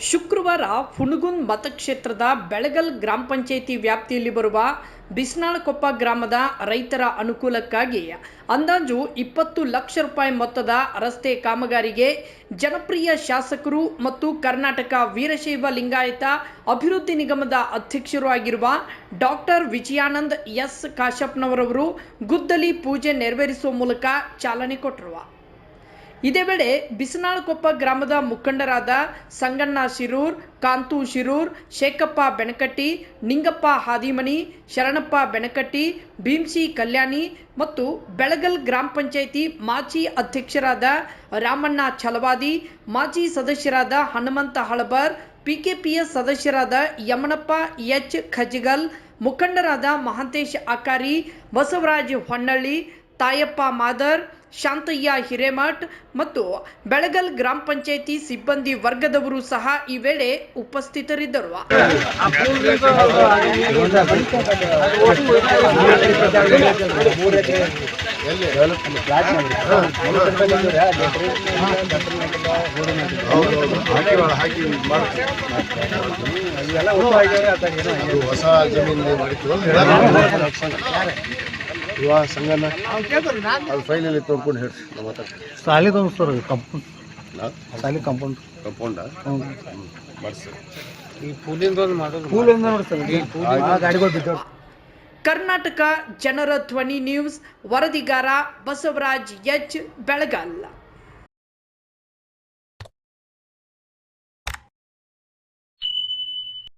ಶುಕ್ರವಾರ ಹುಣಗುಂದ್ ಮತಕ್ಷೇತ್ರದ ಬೆಳಗಲ್ ಗ್ರಾಮ ಪಂಚಾಯಿತಿ ವ್ಯಾಪ್ತಿಯಲ್ಲಿ ಬರುವ ಬಿಸ್ನಾಳಕೊಪ್ಪ ಗ್ರಾಮದ ರೈತರ ಅನುಕೂಲಕ್ಕಾಗಿ ಅಂದಾಜು 20 ಲಕ್ಷ ರೂಪಾಯಿ ಮೊತ್ತದ ರಸ್ತೆ ಕಾಮಗಾರಿಗೆ ಜನಪ್ರಿಯ ಶಾಸಕರು ಮತ್ತು ಕರ್ನಾಟಕ ವೀರಶೈವ ಲಿಂಗಾಯತ ಅಭಿವೃದ್ಧಿ ನಿಗಮದ ಅಧ್ಯಕ್ಷರು ಆಗಿರುವ ಡಾಕ್ಟರ್ ವಿಜಯಾನಂದ್ ಎಸ್ ಕಾಶಪ್ಪನವರವರು ಗುದ್ದಲಿ ಪೂಜೆ ನೆರವೇರಿಸುವ ಮೂಲಕ ಚಾಲನೆ ಕೊಟ್ಟರು. ಇದೇ ವೇಳೆ ಬಿಸನಾಳಕೊಪ್ಪ ಗ್ರಾಮದ ಮುಖಂಡರಾದ ಸಂಗಣ್ಣ ಶಿರೂರ್, ಕಾಂತು ಶಿರೂರ್, ಶೇಖಪ್ಪ ಬೆನಕಟ್ಟಿ, ನಿಂಗಪ್ಪ ಹಾದಿಮನಿ, ಶರಣಪ್ಪ ಬೆನಕಟ್ಟಿ, ಭೀಮ್ಸಿ ಕಲ್ಯಾಣಿ ಮತ್ತು ಬೆಳಗಲ್ ಗ್ರಾಮ ಪಂಚಾಯಿತಿ ಮಾಜಿ ಅಧ್ಯಕ್ಷರಾದ ರಾಮಣ್ಣ ಛಲವಾದಿ, ಮಾಜಿ ಸದಸ್ಯರಾದ ಹನುಮಂತ ಹಳಬರ್, ಪಿಕೆಪಿಎಸ್ ಸದಸ್ಯರಾದ ಯಮನಪ್ಪ ಎಚ್ ಖಜಿಗಲ್, ಮುಖಂಡರಾದ ಮಹಾಂತೇಶ್ ಅಕಾರಿ, ಬಸವರಾಜ್ ಹೊನ್ನಳ್ಳಿ, ತಾಯಪ್ಪ ಮಾದರ್, ಶಾಂತಯ್ಯ ಹಿರೇಮಠ್ ಮತ್ತು ಬೆಳಗಲ್ ಗ್ರಾಮ ಪಂಚಾಯಿತಿ ಸಿಬ್ಬಂದಿ ವರ್ಗದವರು ಸಹ ಈ ವೇಳೆ ಉಪಸ್ಥಿತರಿದ್ದರು. ಹೊಸ ಜಮೀನು ಇವಾಗ ಸಂಗನ ಅದು ಫೈಲಲ್ಲಿ ತೊಗೊಂಡು ಹೇಳಿ ನಮ್ಮ ಸಾಲಿದ ಸರ್ ಸಾಲಿ ಕಂಪೌಂಡ್ ಮಾಡಿಸಿ ಈ ಪೂಲಿಂದ ನೋಡಿ ಸರ್ ಗಾಡಿಗಳು ಬಿದ್ದವು. ಕರ್ನಾಟಕ ಜನರ ಧ್ವನಿ ನ್ಯೂಸ್ ವರದಿಗಾರ ಬಸವರಾಜ್ ಎಚ್ ಬೆಳಗಲ್.